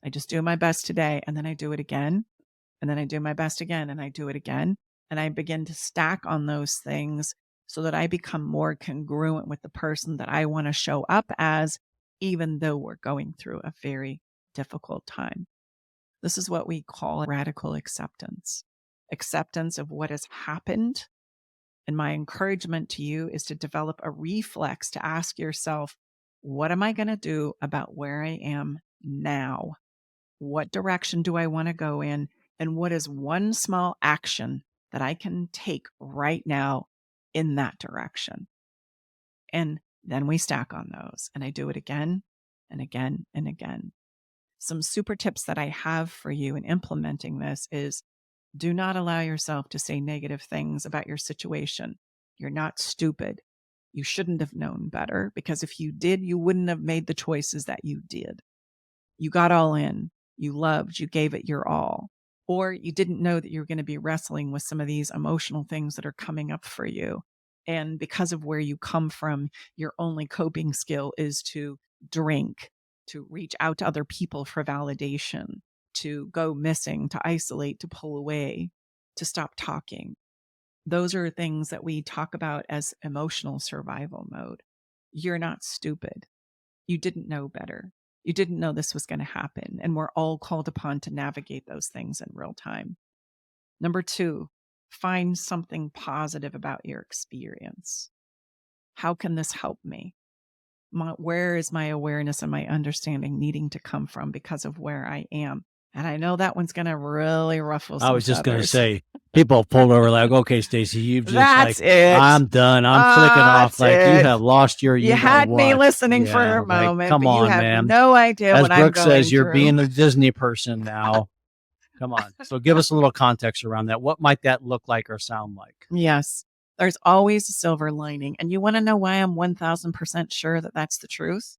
I just do my best today, and then I do it again. And then I do my best again, and I do it again. And I begin to stack on those things so that I become more congruent with the person that I want to show up as, even though we're going through a very difficult time. This is what we call radical acceptance. Acceptance of what has happened. And my encouragement to you is to develop a reflex to ask yourself, what am I going to do about where I am now? What direction do I want to go in? And what is one small action that I can take right now in that direction? And then we stack on those. And I do it again and again and again. Some super tips that I have for you in implementing this is do not allow yourself to say negative things about your situation. You're not stupid. You shouldn't have known better, because if you did, you wouldn't have made the choices that you did. You got all in. You loved, you gave it your all. Or you didn't know that you were going to be wrestling with some of these emotional things that are coming up for you. And because of where you come from, your only coping skill is to drink, to reach out to other people for validation, to go missing, to isolate, to pull away, to stop talking. Those are things that we talk about as emotional survival mode. You're not stupid. You didn't know better. You didn't know this was going to happen. And we're all called upon to navigate those things in real time. Number 2, find something positive about your experience. How can this help me? Where is my awareness and my understanding needing to come from because of where I am? And I know that one's going to really ruffle some I was just going to feathers. say, people pulled over like, okay, Staci, you've just That's like, it. I'm done. I'm flicking off. That's Like you it. have lost your, You know had me what. listening for Yeah, a moment, like, come but you on, have man. no idea As what I'm Brooke going says, you're through. being a Disney person now. Come on. So give us a little context around that. What might that look like or sound like? Yes. There's always a silver lining. And you want to know why I'm 1000% sure that that's the truth?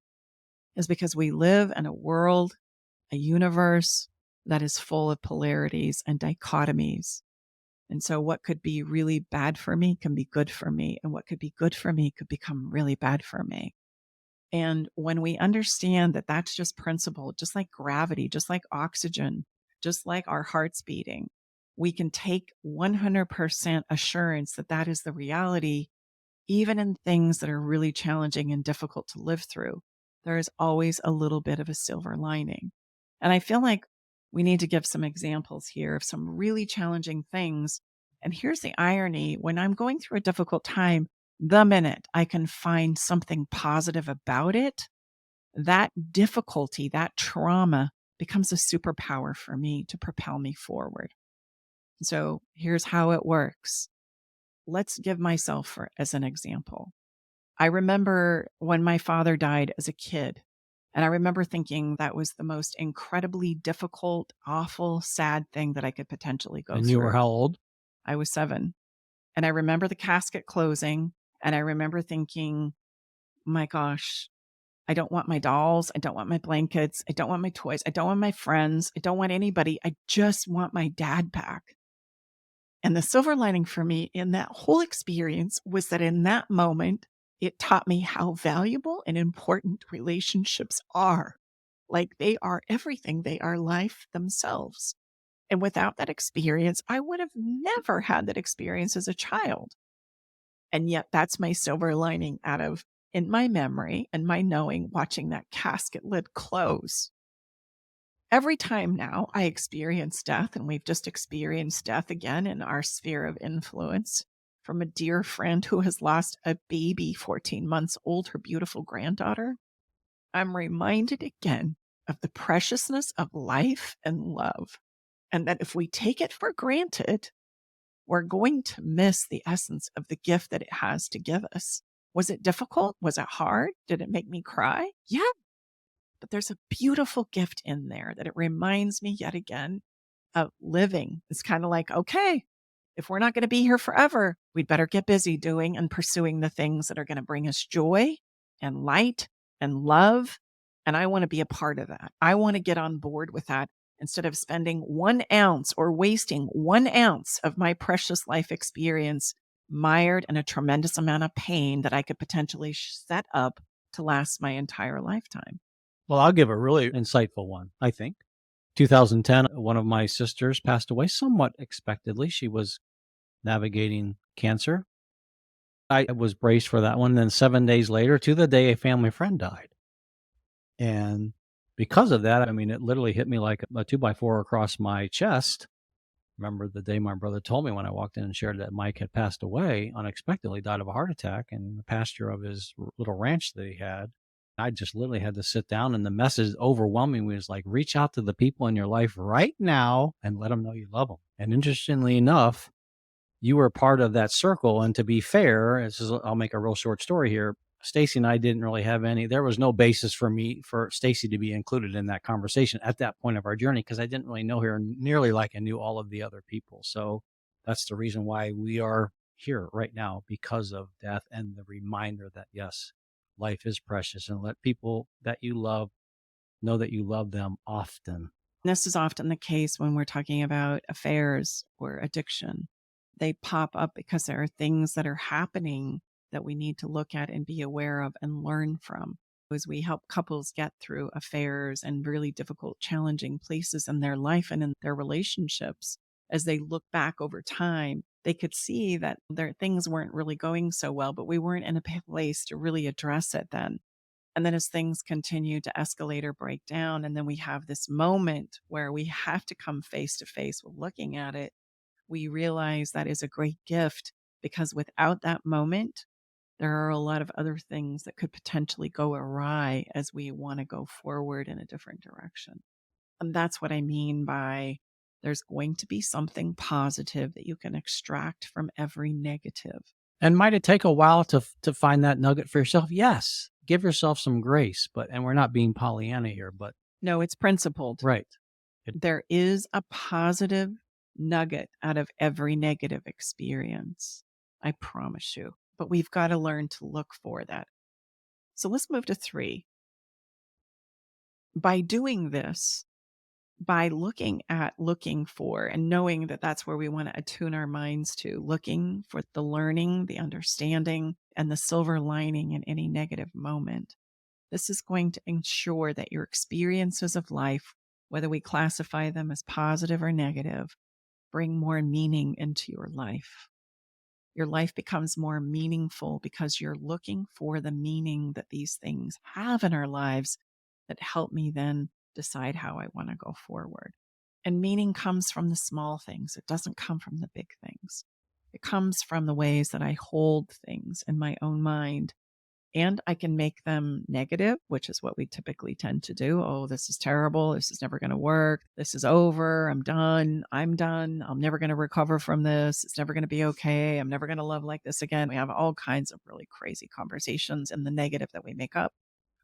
Is because we live in a world, a universe that is full of polarities and dichotomies. And so what could be really bad for me can be good for me. And what could be good for me could become really bad for me. And when we understand that that's just principle, just like gravity, just like oxygen, just like our hearts beating, we can take 100% assurance that that is the reality, even in things that are really challenging and difficult to live through. There is always a little bit of a silver lining. And I feel like we need to give some examples here of some really challenging things. And here's the irony: when I'm going through a difficult time, the minute I can find something positive about it, that difficulty, that trauma becomes a superpower for me to propel me forward. So here's how it works. Let's give myself as an example. I remember when my father died as a kid, and I remember thinking that was the most incredibly difficult, awful, sad thing that I could potentially go And you were through. how old? I was 7. And I remember the casket closing, and I remember thinking, my gosh, I don't want my dolls. I don't want my blankets. I don't want my toys. I don't want my friends. I don't want anybody. I just want my dad back. And the silver lining for me in that whole experience was that in that moment, it taught me how valuable and important relationships are. Like they are everything, they are life themselves. And without that experience, I would have never had that experience as a child. And yet, that's my silver lining out of, in my memory and my knowing, watching that casket lid close. Every time now I experience death, and we've just experienced death again in our sphere of influence from a dear friend who has lost a baby 14 months old, her beautiful granddaughter, I'm reminded again of the preciousness of life and love. And that if we take it for granted, we're going to miss the essence of the gift that it has to give us. Was it difficult? Was it hard? Did it make me cry? Yeah. But there's a beautiful gift in there that it reminds me yet again of living. It's kind of like, okay, if we're not going to be here forever, we'd better get busy doing and pursuing the things that are going to bring us joy and light and love. And I want to be a part of that. I want to get on board with that instead of spending 1 ounce or wasting 1 ounce of my precious life experience mired in a tremendous amount of pain that I could potentially set up to last my entire lifetime. Well, I'll give a really insightful one, I think. 2010, one of my sisters passed away somewhat expectedly. She was navigating cancer. I was braced for that one. Then 7 days later, to the day, a family friend died. And because of that, I mean, it literally hit me like a 2x4 across my chest. Remember the day my brother told me when I walked in and shared that Mike had passed away, unexpectedly died of a heart attack in the pasture of his little ranch that he had. I just literally had to sit down, and the message overwhelmingly was like, reach out to the people in your life right now and let them know you love them. And interestingly enough, you were part of that circle. And to be fair, I'll make a real short story here. Staci and I didn't really have there was no basis for Staci to be included in that conversation at that point of our journey, because I didn't really know her nearly like I knew all of the other people. So that's the reason why we are here right now, because of death and the reminder that, yes, life is precious, and let people that you love know that you love them often. This is often the case when we're talking about affairs or addiction. They pop up because there are things that are happening that we need to look at and be aware of and learn from. As we help couples get through affairs and really difficult, challenging places in their life and in their relationships, as they look back over time, they could see that their things weren't really going so well, but we weren't in a place to really address it then. And then as things continue to escalate or break down, and then we have this moment where we have to come face to face with looking at it, we realize that is a great gift, because without that moment, there are a lot of other things that could potentially go awry as we want to go forward in a different direction. And that's what I mean by there's going to be something positive that you can extract from every negative. And might it take a while to find that nugget for yourself? Yes. Give yourself some grace, and we're not being Pollyanna here, but No, it's principled. right. There is a positive nugget out of every negative experience. I promise you. But we've got to learn to look for that. So let's move to 3. By doing this, by looking for and knowing that that's where we want to attune our minds to, looking for the learning, the understanding, and the silver lining in any negative moment. This is going to ensure that your experiences of life, whether we classify them as positive or negative, bring more meaning into your life. Your life becomes more meaningful because you're looking for the meaning that these things have in our lives that help me then decide how I want to go forward. And meaning comes from the small things. It doesn't come from the big things. It comes from the ways that I hold things in my own mind And I can make them negative, which is what we typically tend to do. Oh, this is terrible. This is never going to work. This is over. I'm done. I'm done. I'm never going to recover from this. It's never going to be okay. I'm never going to love like this again. We have all kinds of really crazy conversations in the negative that we make up.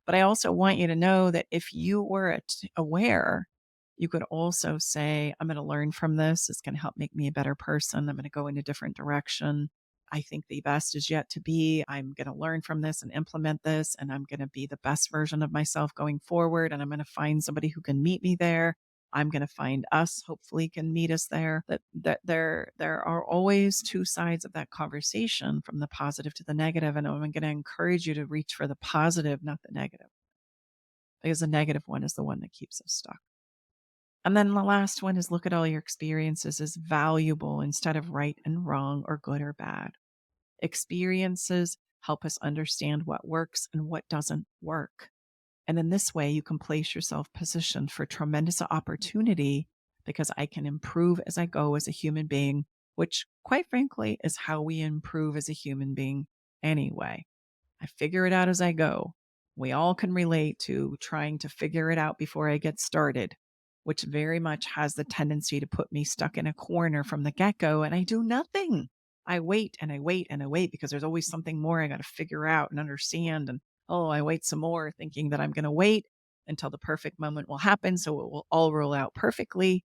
But I also want you to know that if you were aware, you could also say, I'm going to learn from this. It's going to help make me a better person. I'm going to go in a different direction. I think the best is yet to be. I'm going to learn from this and implement this, and I'm going to be the best version of myself going forward. And I'm going to find somebody who can meet me there. I'm going to find us, hopefully can meet us there. That there are always two sides of that conversation, from the positive to the negative. And I'm going to encourage you to reach for the positive, not the negative, because the negative one is the one that keeps us stuck. And then the last one is, look at all your experiences as valuable instead of right and wrong or good or bad. Experiences help us understand what works and what doesn't work. And in this way, you can place yourself positioned for tremendous opportunity, because I can improve as I go as a human being, which, quite frankly, is how we improve as a human being anyway. I figure it out as I go. We all can relate to trying to figure it out before I get started, which very much has the tendency to put me stuck in a corner from the get-go, and I do nothing. I wait and I wait and I wait because there's always something more I got to figure out and understand. And I wait some more, thinking that I'm going to wait until the perfect moment will happen, so it will all roll out perfectly.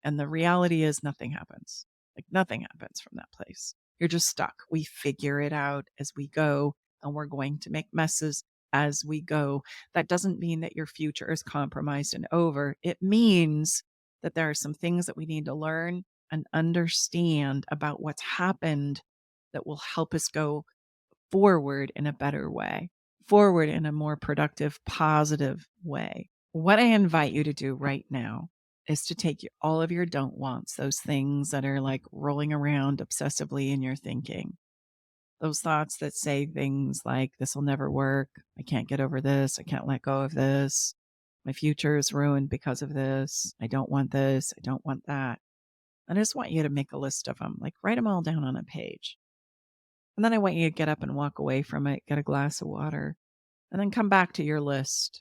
And the reality is nothing happens. Like, nothing happens from that place. You're just stuck. We figure it out as we go, and we're going to make messes as we go. That doesn't mean that your future is compromised and over. It means that there are some things that we need to learn and understand about what's happened that will help us go forward in a better way, forward in a more productive, positive way. What I invite you to do right now is to take all of your don't wants, those things that are like rolling around obsessively in your thinking, those thoughts that say things like, this will never work. I can't get over this. I can't let go of this. My future is ruined because of this. I don't want this. I don't want that. And I just want you to make a list of them, like write them all down on a page. And then I want you to get up and walk away from it, get a glass of water, and then come back to your list.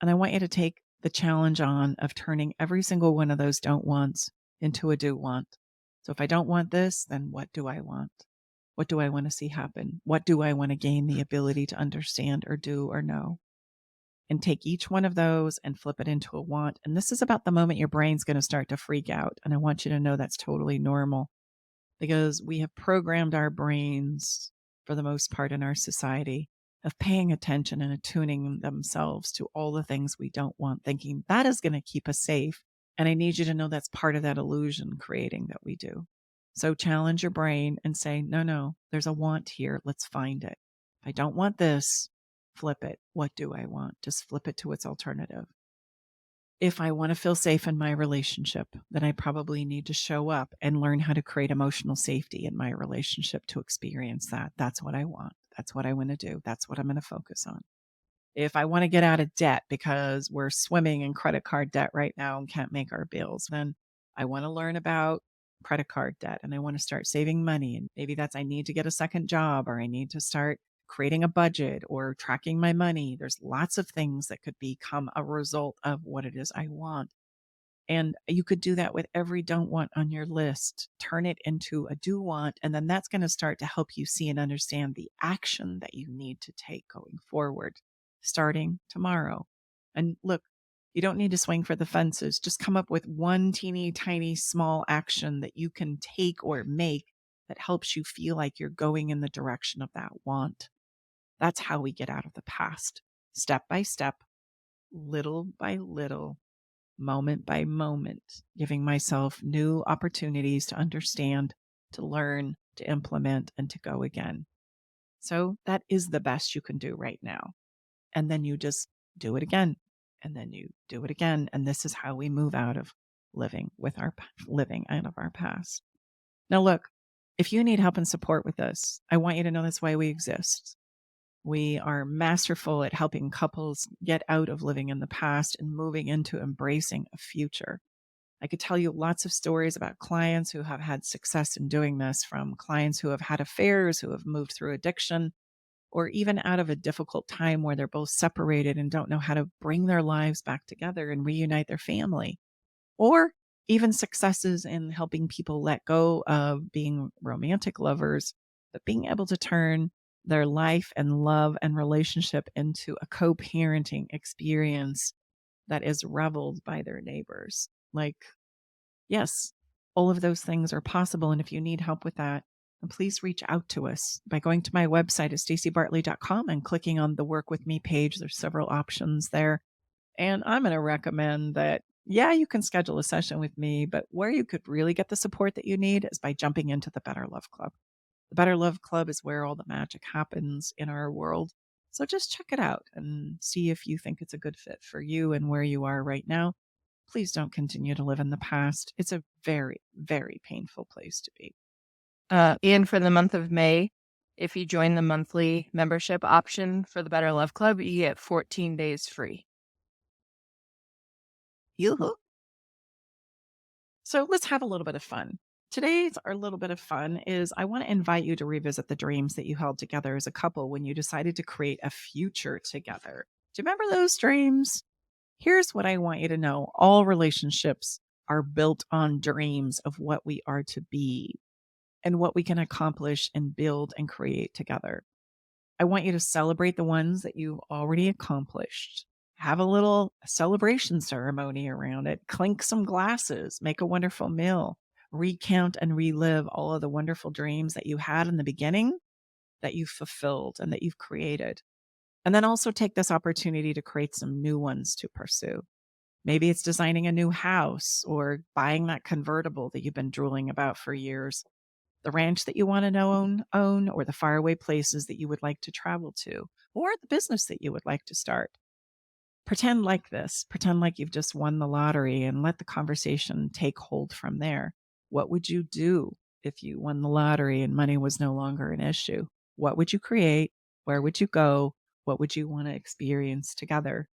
And I want you to take the challenge on of turning every single one of those don't wants into a do want. So if I don't want this, then what do I want? What do I want to see happen? What do I want to gain the ability to understand or do or know? And take each one of those and flip it into a want. And this is about the moment your brain's going to start to freak out. And I want you to know that's totally normal, because we have programmed our brains, for the most part in our society, of paying attention and attuning themselves to all the things we don't want, thinking that is going to keep us safe. And I need you to know that's part of that illusion creating that we do. So challenge your brain and say, no, there's a want here. Let's find it. If I don't want this, flip it. What do I want? Just flip it to its alternative. If I want to feel safe in my relationship, then I probably need to show up and learn how to create emotional safety in my relationship to experience that. That's what I want. That's what I want to do. That's what I'm going to focus on. If I want to get out of debt because we're swimming in credit card debt right now and can't make our bills, then I want to learn about credit card debt and I want to start saving money. And maybe that's, I need to get a second job, or I need to start creating a budget or tracking my money. There's lots of things that could become a result of what it is I want. And you could do that with every don't want on your list. Turn it into a do want. And then that's going to start to help you see and understand the action that you need to take going forward, starting tomorrow. And look, you don't need to swing for the fences. Just come up with one teeny tiny small action that you can take or make that helps you feel like you're going in the direction of that want. That's how we get out of the past, step by step, little by little, moment by moment, giving myself new opportunities to understand, to learn, to implement, and to go again. So that is the best you can do right now. And then you just do it again, and then you do it again. And this is how we move out of living out of our past. Now, look, if you need help and support with this, I want you to know that's why we exist. We are masterful at helping couples get out of living in the past and moving into embracing a future. I could tell you lots of stories about clients who have had success in doing this, from clients who have had affairs, who have moved through addiction, or even out of a difficult time where they're both separated and don't know how to bring their lives back together and reunite their family, or even successes in helping people let go of being romantic lovers, but being able to turn their life and love and relationship into a co parenting experience that is reveled by their neighbors. Like, yes, all of those things are possible. And if you need help with that, then please reach out to us by going to my website at stacibartley.com and clicking on the Work With Me page. There's several options there. And I'm going to recommend that, yeah, you can schedule a session with me, but where you could really get the support that you need is by jumping into the Better Love Club. The Better Love Club is where all the magic happens in our world. So just check it out and see if you think it's a good fit for you and where you are right now. Please don't continue to live in the past. It's a very, very painful place to be. And for the month of May, if you join the monthly membership option for the Better Love Club, you get 14 days free. Yoo-hoo. So let's have a little bit of fun. Today's our little bit of fun is I want to invite you to revisit the dreams that you held together as a couple when you decided to create a future together. Do you remember those dreams? Here's what I want you to know. All relationships are built on dreams of what we are to be and what we can accomplish and build and create together. I want you to celebrate the ones that you've already accomplished. Have a little celebration ceremony around it. Clink some glasses. Make a wonderful meal. Recount and relive all of the wonderful dreams that you had in the beginning that you've fulfilled and that you've created. And then also take this opportunity to create some new ones to pursue. Maybe it's designing a new house or buying that convertible that you've been drooling about for years, the ranch that you want to own, or the faraway places that you would like to travel to, or the business that you would like to start. Pretend like this. Pretend like you've just won the lottery and let the conversation take hold from there. What would you do if you won the lottery and money was no longer an issue? What would you create? Where would you go? What would you want to experience together?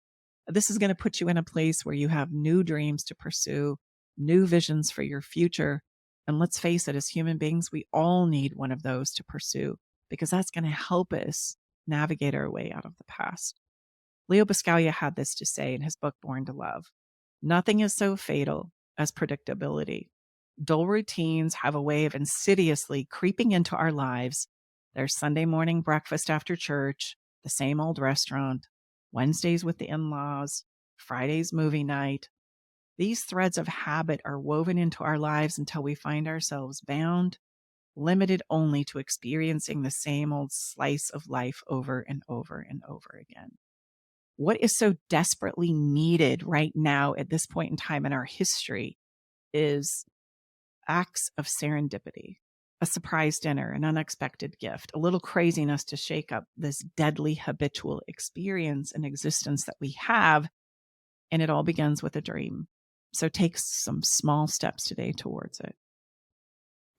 This is going to put you in a place where you have new dreams to pursue, new visions for your future. And let's face it, as human beings, we all need one of those to pursue because that's going to help us navigate our way out of the past. Leo Buscaglia had this to say in his book, Born to Love. Nothing is so fatal as predictability. Dull routines have a way of insidiously creeping into our lives. There's Sunday morning breakfast after church, the same old restaurant, Wednesdays with the in-laws, Friday's movie night. These threads of habit are woven into our lives until we find ourselves bound, limited only to experiencing the same old slice of life over and over and over again. What is so desperately needed right now at this point in time in our history is acts of serendipity, a surprise dinner, an unexpected gift, a little craziness to shake up this deadly habitual experience and existence that we have. And it all begins with a dream. So take some small steps today towards it.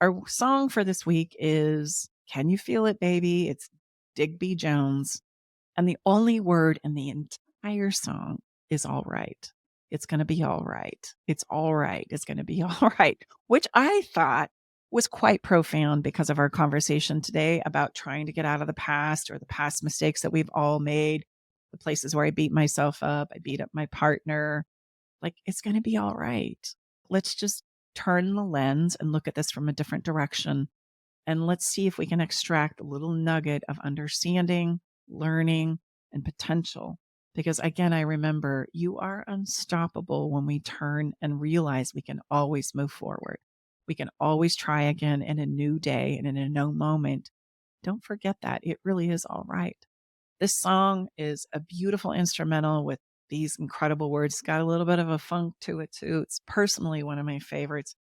Our song for this week is Can You Feel It, Baby? It's Digby Jones. And the only word in the entire song is all right. It's going to be all right. It's all right. It's going to be all right, which I thought was quite profound because of our conversation today about trying to get out of the past or the past mistakes that we've all made, the places where I beat myself up, I beat up my partner. Like, it's going to be all right. Let's just turn the lens and look at this from a different direction. And let's see if we can extract a little nugget of understanding, learning, and potential. Because again, I remember you are unstoppable when we turn and realize we can always move forward. We can always try again in a new day and in a new moment. Don't forget that. It really is all right. This song is a beautiful instrumental with these incredible words. It's got a little bit of a funk to it too. It's personally one of my favorites.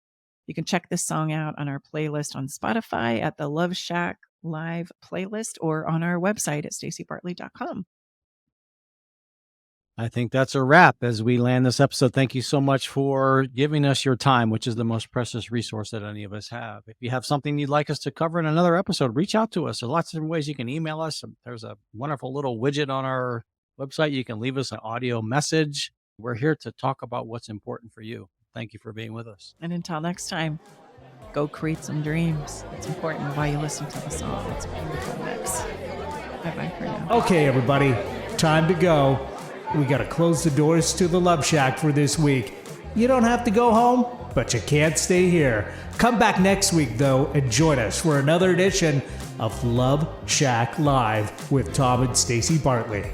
You can check this song out on our playlist on Spotify at the Love Shack Live playlist or on our website at stacibartley.com. I think that's a wrap as we land this episode. Thank you so much for giving us your time, which is the most precious resource that any of us have. If you have something you'd like us to cover in another episode, reach out to us. There's lots of different ways you can email us. There's a wonderful little widget on our website. You can leave us an audio message. We're here to talk about what's important for you. Thank you for being with us. And until next time, go create some dreams. It's important while you listen to the song. It's a beautiful mix. Bye-bye for now. Okay, everybody, time to go. We gotta close the doors to the Love Shack for this week. You don't have to go home, but you can't stay here. Come back next week, though, and join us for another edition of Love Shack Live with Tom and Staci Bartley.